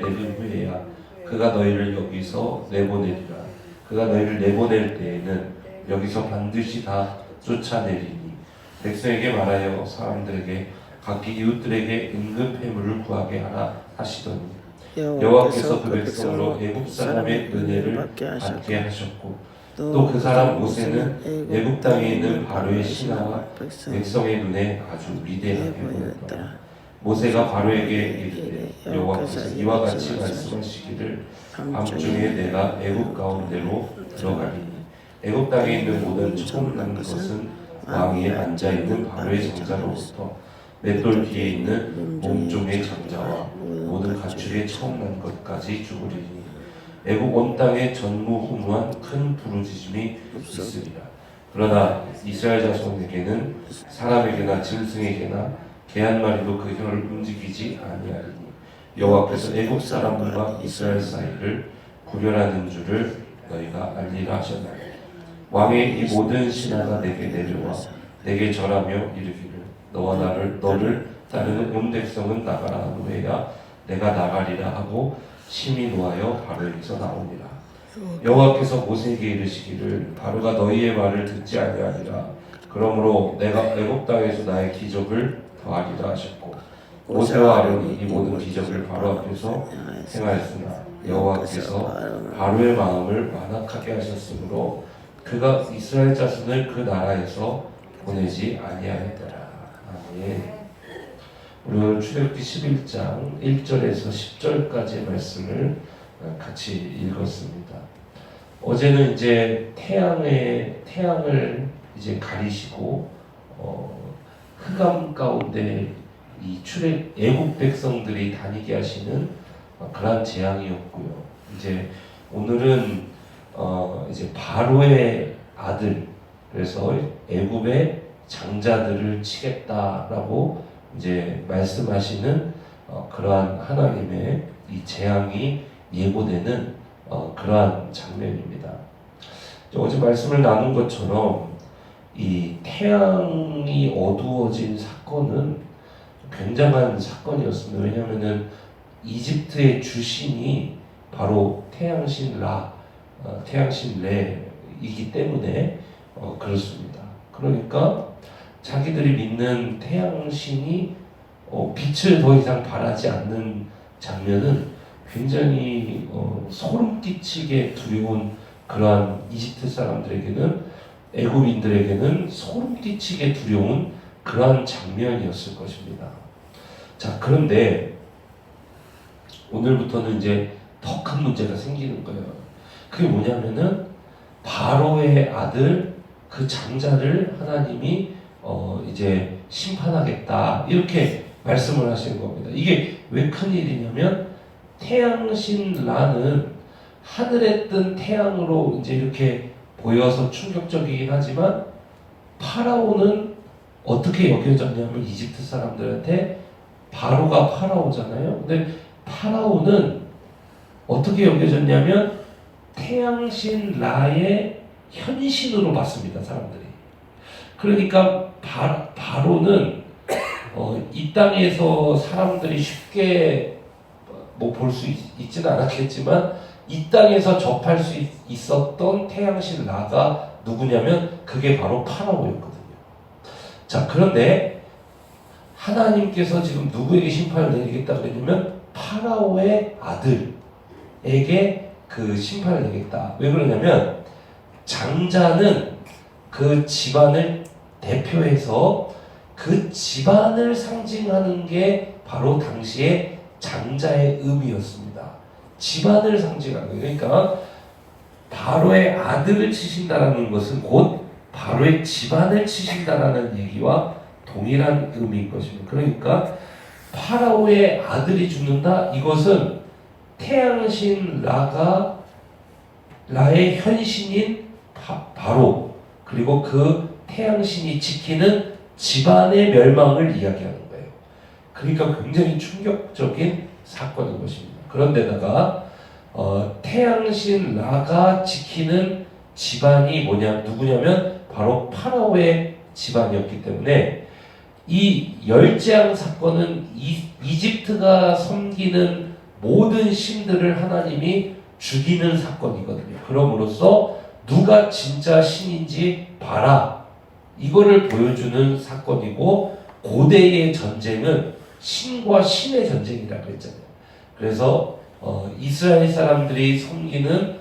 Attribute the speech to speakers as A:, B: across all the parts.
A: 내린 후에야 그가 너희를 여기서 내보내리라. 그가 너희를 내보낼 때에는 여기서 반드시 다 쫓아내리니 백성에게 말하여 사람들에게 각기 이웃들에게 응급 회물을 구하게 하라 하시더니 여호와께서 그 백성으로 애굽 사람의 은혜를 받게 하셨고 또 그 사람 모세는 애굽 땅에 있는 바로의 신하와 백성의 눈에 아주 위대하게 보였더라. 모세가 바로에게 이르되 여호와께서 이와 같이 말씀하시기를 밤중에 내가 애굽 가운데로 들어가리니 애굽 땅에 있는 모든 처음 난 것은 왕위에 앉아 있는 바로의 장자로부터 맷돌 뒤에 있는 몸종의 장자와 모든 가축의 처음 난 것까지 죽으리니 애굽 온 땅에 전무후무한 큰 부르짖음이 있으리라. 그러나 이스라엘 자손에게는 사람에게나 짐승에게나 개 한 마리도 그 혀를 움직이지 아니하리니 여호와께서 애굽 사람과 이스라엘 사이를 구별하는 줄을 너희가 알리라 하셨나니 왕의 이 모든 신하가 내게 내려와 내게 절하며 이르기를 너와 너를 따르는 온 백성은 나가라 한 후에야 내가 나가리라 하고 심히 노하여 바로에게서 나오니라. 여호와께서 모세에게 이르시기를 바로가 너희의 말을 듣지 아니하리라. 그러므로 내가 애굽 땅에서 나의 기적을 더하리라 하셨고 모세와 아론이 이 모든 기적을 바로 앞에서 행하였으나 여호와께서 바로의 마음을 완악하게 하셨으므로 그가 이스라엘 자손을 그 나라에서 보내지 아니하였더라. 아멘. 우리 오늘 출애굽기 11장 1절에서 10절까지의 말씀을 같이 읽었습니다. 어제는 이제 태양을 이제 가리시고 흑암 가운데 이 애굽 백성들이 다니게 하시는 그러한 재앙이었고요. 이제 오늘은 이제 바로의 아들, 그래서 애굽의 장자들을 치겠다라고 이제 말씀하시는 그러한 하나님의 이 재앙이 예고되는 그러한 장면입니다. 어제 말씀을 나눈 것처럼 이 태양이 어두워진 사건은 굉장한 사건이었습니다. 왜냐하면은 이집트의 주신이 바로 태양신 레이기 때문에 그렇습니다. 그러니까 자기들이 믿는 태양신이 빛을 더 이상 발하지 않는 장면은 굉장히 소름 끼치게 두려운 그러한 이집트 사람들에게는 애굽인들에게는 소름 끼치게 두려운 그러한 장면이었을 것입니다. 자, 그런데 오늘부터는 이제 더 큰 문제가 생기는 거예요. 그게 뭐냐면은 바로의 아들 그 장자를 하나님이 이제 심판하겠다 이렇게 말씀을 하시는 겁니다. 이게 왜 큰일이냐면 태양신 라는 하늘에 뜬 태양으로 이제 이렇게 보여서 충격적이긴 하지만 파라오는 어떻게 여겨졌냐면 이집트 사람들한테 바로가 파라오잖아요. 근데 파라오는 어떻게 여겨졌냐면 태양신 라의 현신으로 봤습니다, 사람들이. 그러니까 바로는 이 땅에서 사람들이 쉽게 볼 수 있지는 않았겠지만 이 땅에서 접할 수 있었던 태양신 라가 누구냐면 그게 바로 파라오였거든요. 자, 그런데 하나님께서 지금 누구에게 심판을 내리겠다 그랬냐면 파라오의 아들에게 그 심판을 내리겠다. 왜 그러냐면 장자는 그 집안을 대표해서 그 집안을 상징하는 게 바로 당시에 장자의 의미였습니다. 집안을 상징하는 거예요. 그러니까 바로의 아들을 치신다라는 것은 곧 바로의 집안을 치신다라는 얘기와 동일한 의미인 것입니다. 그러니까 파라오의 아들이 죽는다. 이것은 태양신 라의 현신인 바로 그리고 그 태양신이 지키는 집안의 멸망을 이야기하는 거예요. 그러니까 굉장히 충격적인 사건인 것입니다. 그런데다가 태양신 라가 지키는 집안이 누구냐면 바로 파라오의 집안이었기 때문에 이 열재앙 사건은 이집트가 섬기는 모든 신들을 하나님이 죽이는 사건이거든요. 그럼으로써 누가 진짜 신인지 봐라. 이거를 보여주는 사건이고, 고대의 전쟁은 신과 신의 전쟁이라고 했잖아요. 그래서 이스라엘 사람들이 섬기는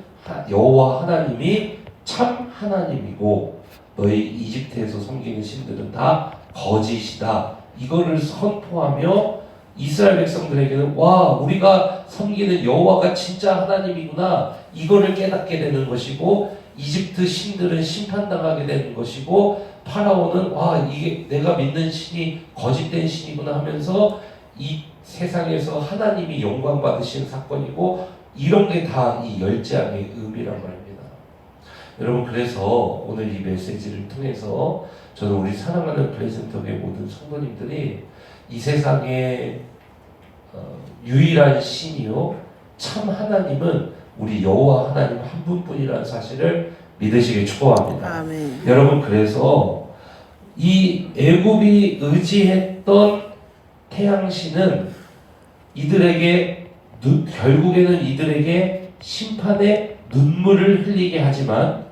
A: 여호와 하나님이 참 하나님이고, 너희 이집트에서 섬기는 신들은 다 거짓이다. 이거를 선포하며 이스라엘 백성들에게는 와, 우리가 섬기는 여호와가 진짜 하나님이구나, 이거를 깨닫게 되는 것이고, 이집트 신들은 심판당하게 되는 것이고, 파라오는 와, 이게 내가 믿는 신이 거짓된 신이구나 하면서 이 세상에서 하나님이 영광 받으시는 사건이고, 이런 게 다 이 열재앙의 의미란 말입니다. 여러분, 그래서 오늘 이 메시지를 통해서 저는 우리 사랑하는 플레이센터의 모든 성도님들이 이 세상에 유일한 신이요 참 하나님은 우리 여호와 하나님 한 분뿐이라는 사실을 믿으시길 축복합니다.
B: 아멘.
A: 여러분, 그래서 이 애굽이 의지했던 태양신은 이들에게 결국에는 이들에게 심판의 눈물을 흘리게 하지만,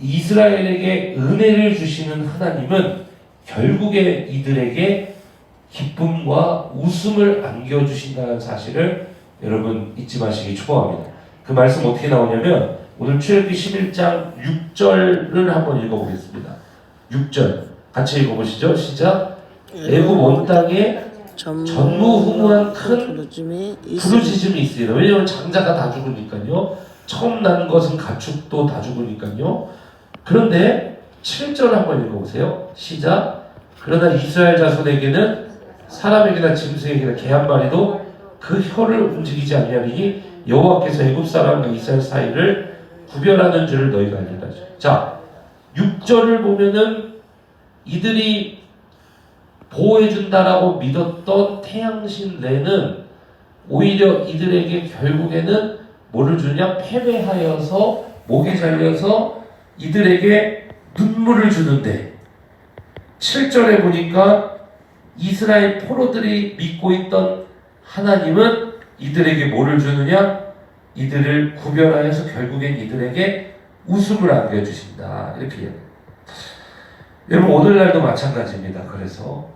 A: 이스라엘에게 은혜를 주시는 하나님은 결국에 이들에게 기쁨과 웃음을 안겨주신다는 사실을 여러분 잊지 마시기 축복합니다. 그 말씀 어떻게 나오냐면 오늘 출애굽기 11장 6절을 한번 읽어보겠습니다. 6절 같이 읽어보시죠. 시작. 애굽 온 땅에 전무후무한 큰 부르짖음이 있으리라. 왜냐하면 장자가 다 죽으니까요. 처음 난 것은 가축도 다 죽으니까요. 그런데 7절 한번 읽어보세요. 시작. 그러나 이스라엘 자손에게는 사람에게나 짐승에게나 개 한 마리도 그 혀를 움직이지 아니하리니 여호와께서 애굽 사람과 이스라엘 사이를 구별하는 줄을 너희가 알리라. 자, 6절을 보면은 이들이 보호해준다라고 믿었던 태양신 레는 오히려 이들에게 결국에는 뭐를 주냐? 패배하여서 목에 잘려서 이들에게 눈물을 주는데, 7절에 보니까 이스라엘 포로들이 믿고 있던 하나님은 이들에게 뭐를 주느냐? 이들을 구별하여서 결국엔 이들에게 웃음을 안겨주신다. 이렇게 이야기합니다. 여러분, 오늘날도 마찬가지입니다. 그래서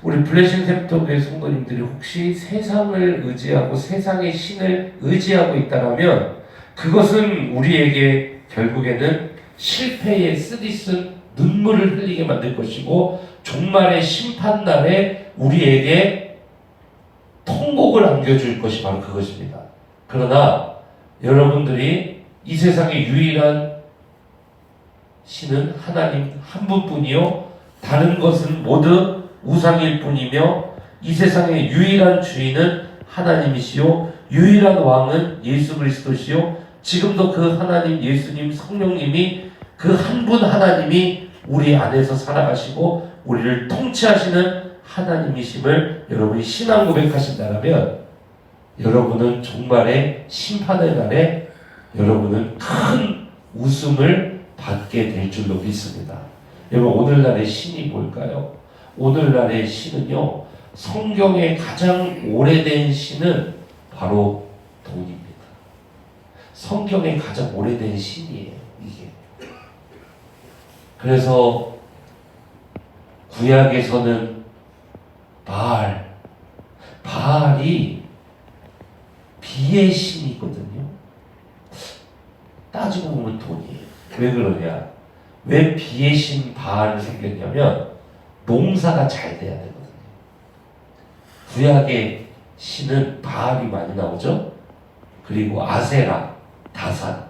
A: 우리 블레싱 샘터교회 성도님들이 혹시 세상을 의지하고 세상의 신을 의지하고 있다면 그것은 우리에게 결국에는 실패의 쓰디쓴 눈물을 흘리게 만들 것이고, 종말의 심판날에 우리에게 통곡을 안겨줄 것이 바로 그것입니다. 그러나 여러분들이 이 세상의 유일한 신은 하나님 한 분뿐이요 다른 것은 모두 우상일 뿐이며, 이 세상의 유일한 주인은 하나님이시요 유일한 왕은 예수 그리스도시요, 지금도 그 하나님 예수님 성령님이 그 한 분 하나님이 우리 안에서 살아가시고 우리를 통치하시는 하나님이심을 여러분이 신앙 고백하신다면 여러분은 종말의 심판의 날에 여러분은 큰 웃음을 받게 될 줄로 믿습니다. 여러분, 오늘날의 신이 뭘까요? 오늘날의 신은요, 성경의 가장 오래된 신은 바로 돈입니다. 성경의 가장 오래된 신이에요, 이게. 그래서 구약에서는 바알이 비의 신이거든요. 따지고 보면 돈이에요. 왜 그러냐? 왜 비의 신 바알이 생겼냐면 농사가 잘 돼야 되거든요. 구약의 신은 바알이 많이 나오죠. 그리고 아세라, 다산.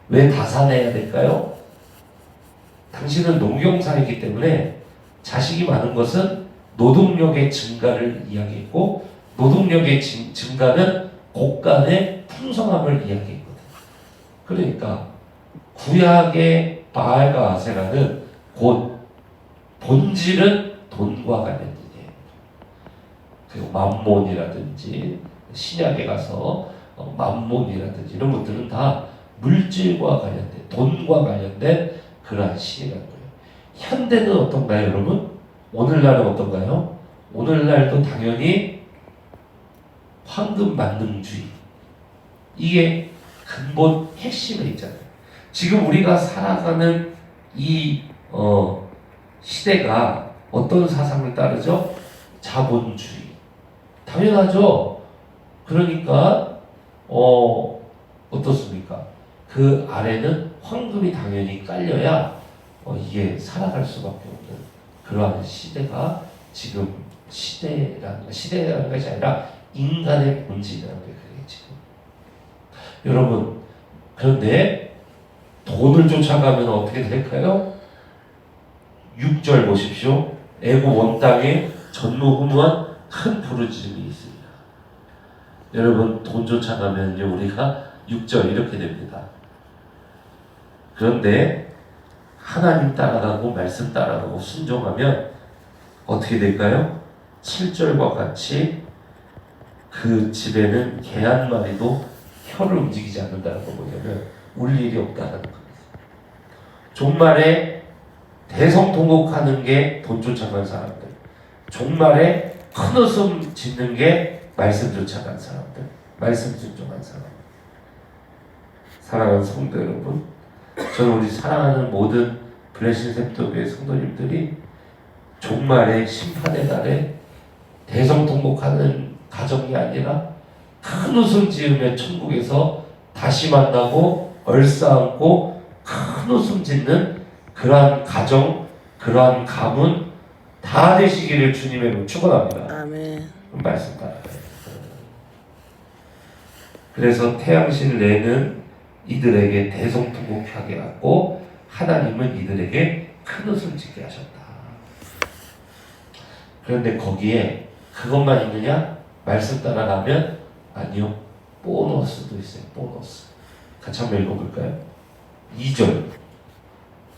A: 왜 다산해야 될까요? 당신은 농경사이기 때문에 자식이 많은 것은 노동력의 증가를 이야기했고, 노동력의 증가는 곡간의 풍성함을 이야기했거든요. 그러니까 구약의 바알과 아세라는 곧 본질은 돈과 관련된 얘기예요. 그리고 맘몬이라든지 신약에 가서 맘몬이라든지 이런 것들은 다 물질과 관련된, 돈과 관련된 그러한 신이라는 거예요. 현대는 어떤가요, 여러분? 오늘날은 어떤가요? 오늘날도 당연히 황금 만능주의. 이게 근본 핵심에 있잖아요. 지금 우리가 살아가는 이 시대가 어떤 사상을 따르죠? 자본주의. 당연하죠. 그러니까 어떻습니까? 그 아래는 황금이 당연히 깔려야 이게 살아갈 수밖에 없는 그러한 시대가 지금 시대라는 것이 아니라 인간의 본질이라는 게 그게 지금. 여러분, 그런데 돈을 쫓아가면 어떻게 될까요? 6절 보십시오. 애굽 온 땅에 전무후무한 큰 부르짖음이 있습니다. 여러분, 돈 쫓아가면 이제 우리가 6절 이렇게 됩니다. 그런데 하나님 따라가고 말씀 따라가고 순종하면 어떻게 될까요? 7절과 같이 그 집에는 개 한 마리도 혀를 움직이지 않는다는 거 뭐냐면 울 일이 없다는 겁니다. 종말에 대성통곡하는 게 돈 쫓아간 사람들, 종말에 큰 웃음 짓는 게 말씀 쫓아간 사람들, 말씀 순종한 사람. 사랑하는 성도 여러분, 저는 우리 사랑하는 모든 블레싱 샘터교회 성도님들이 종말의 심판의 날에 대성통곡하는 가정이 아니라 큰 웃음 지으며 천국에서 다시 만나고 얼싸안고 큰 웃음 짓는 그러한 가정, 그러한 가문 다 되시기를 주님의 이름으로 축원합니다.
B: 아멘.
A: 말씀 따라가요. 그래서 태양신 레는 이들에게 대성통곡하게 하고 하나님은 이들에게 큰 웃음 짓게 하셨다. 그런데 거기에 그것만 있느냐? 말씀 따라가면 아니요. 보너스도 있어요. 보너스. 같이 한번 읽어볼까요? 2절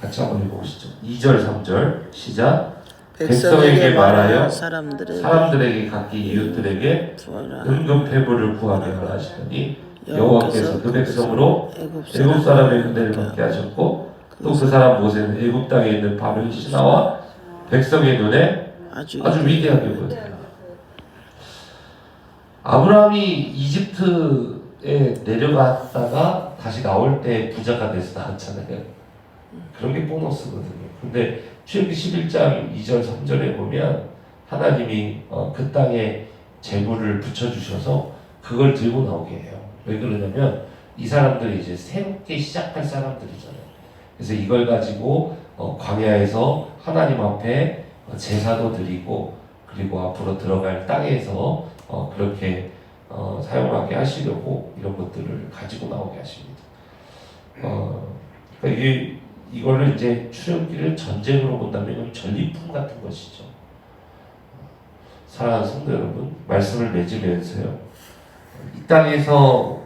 A: 같이 한번 읽어보시죠. 2절 3절 시작. 백성에게 말하여 사람들에게 각기 이웃들에게 응급회복을 구하게 하라 하시더니 여호와께서 그 백성으로 애굽 사람의 은혜를 받게 하셨고 또 그 사람 모세는 애굽 땅에 있는 바로의 신하와 백성의 눈에 아주 위대하게 보였다. 아브라함이 이집트에 내려갔다가 다시 나올 때 부자가 돼서 나왔잖아요. 그런 게 보너스거든요. 근데 출애굽기 11장 2절 3절에 보면 하나님이 그 땅에 재물을 붙여주셔서 그걸 들고 나오게 해요. 왜 그러냐면 이 사람들이 이제 새롭게 시작할 사람들이잖아요. 그래서 이걸 가지고 광야에서 하나님 앞에 제사도 드리고 그리고 앞으로 들어갈 땅에서 그렇게 사용하게 하시려고 이런 것들을 가지고 나오게 하십니다. 그러니까 이거를 이제 출애굽기를 전쟁으로 본다면 전리품 같은 것이죠. 사랑하는 성도 여러분, 말씀을 맺으면서요. 이 땅에서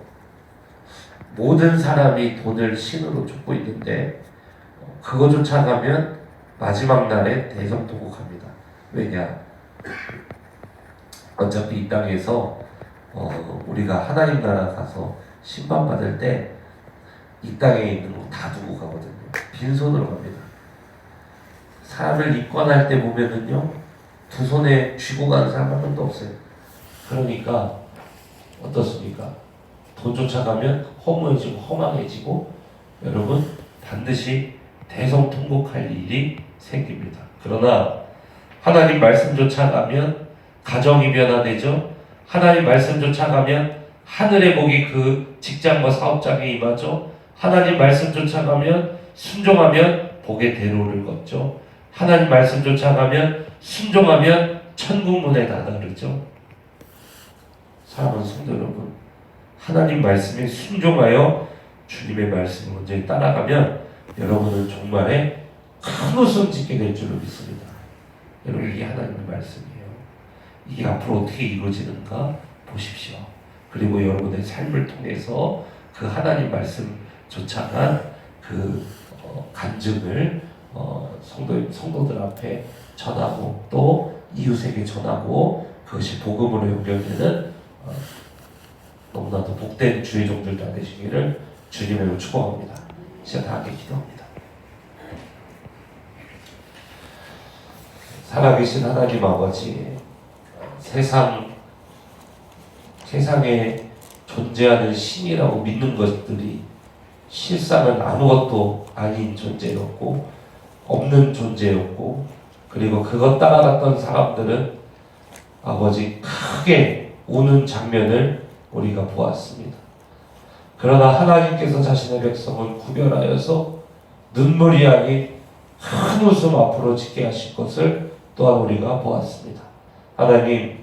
A: 모든 사람이 돈을 신으로 쫓고 있는데 그거 쫓아가면 마지막 날에 대성통곡합니다. 왜냐? 어차피 이 땅에서 우리가 하나님 나라 가서 심판받을 때 이 땅에 있는 거 다 두고 가거든요. 빈손으로 갑니다. 사람을 입관할 때 보면은요, 두 손에 쥐고 가는 사람 한 명도 없어요. 그러니까 어떻습니까? 돈 쫓아가면 허무해지고 허망해지고 여러분 반드시 대성통곡할 일이 생깁니다. 그러나 하나님 말씀 쫓아가면 가정이 변화되죠. 하나님 말씀 쫓아가면 하늘의 복이 그 직장과 사업장에 임하죠. 하나님 말씀 쫓아가면 순종하면 복의 대로를 걷죠. 하나님 말씀 쫓아가면 순종하면 천국 문에 다다르죠. 사랑하는 성도 여러분, 하나님 말씀에 순종하여 주님의 말씀을 온전히 따라가면 여러분은 종말에 큰 웃음 짓게 될 줄로 믿습니다. 여러분, 이게 하나님의 말씀이에요. 이게 앞으로 어떻게 이루어지는가 보십시오. 그리고 여러분의 삶을 통해서 그 하나님 말씀 쫓아간 그 간증을 성도들 앞에 전하고 또 이웃에게 전하고 그것이 복음으로 연결되는 너무나도 복된 주의 종들 다 되시기를 주님으로 축복합니다. 시간 다 함께 기도합니다. 살아계신 하나님 아버지, 세상 세상에 존재하는 신이라고 믿는 것들이 실상은 아무것도 아닌 존재였고 없는 존재였고, 그리고 그것 따라갔던 사람들은 아버지 크게 우는 장면을 우리가 보았습니다. 그러나 하나님께서 자신의 백성을 구별하여서 눈물이 아닌 큰 웃음 앞으로 짓게 하실 것을 또한 우리가 보았습니다. 하나님,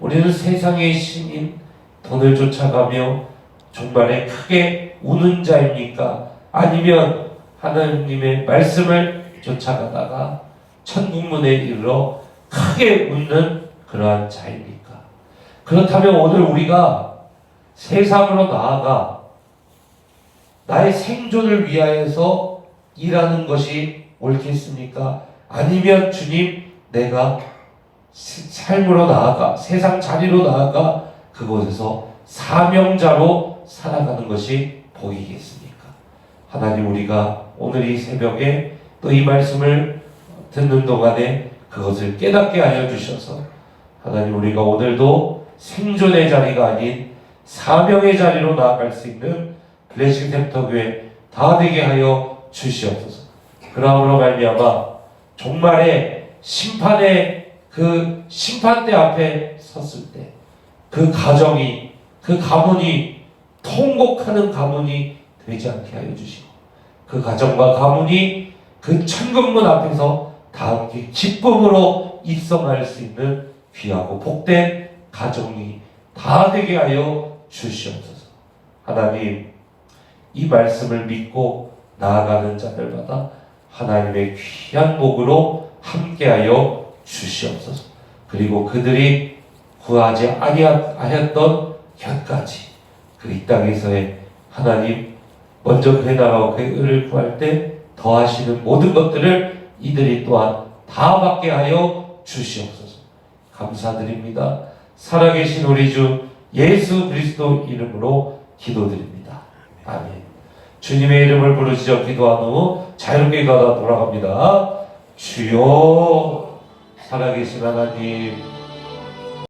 A: 우리는 세상의 신인 돈을 쫓아가며 종말에 크게 우는 자입니까? 아니면 하나님의 말씀을 쫓아가다가 천국문에 이르러 크게 웃는 그러한 자입니까? 그렇다면 오늘 우리가 세상으로 나아가 나의 생존을 위하여서 일하는 것이 옳겠습니까? 아니면 주님, 내가 삶으로 나아가 세상 자리로 나아가 그곳에서 사명자로 살아가는 것이 복이겠습니까? 하나님, 우리가 오늘 이 새벽에 또 이 말씀을 듣는 동안에 그것을 깨닫게 하여 주셔서 하나님, 우리가 오늘도 생존의 자리가 아닌 사명의 자리로 나아갈 수 있는 블레싱 샘터 교회 다 되게 하여 주시옵소서. 그러므로 말미암아 종말의 심판의 그 심판대 앞에 섰을 때 그 가정이, 그 가문이 통곡하는 가문이 되지 않게 하여 주시고, 그 가정과 가문이 그 천국문 앞에서 다 함께 기쁨으로 입성할 수 있는 귀하고 복된 가정이 다 되게 하여 주시옵소서. 하나님, 이 말씀을 믿고 나아가는 자들마다 하나님의 귀한 복으로 함께하여 주시옵소서. 그리고 그들이 구하지 아니하였던 곁까지 그 이 땅에서의 하나님, 먼저 그의 나라와 그의 의를 구할 때 더하시는 모든 것들을 이들이 또한 다 받게 하여 주시옵소서. 감사드립니다. 살아계신 우리 주 예수 그리스도 이름으로 기도드립니다. 아멘. 주님의 이름을 부르시어 기도한 후 자유롭게 가다 돌아갑니다. 주여, 살아계신 하나님,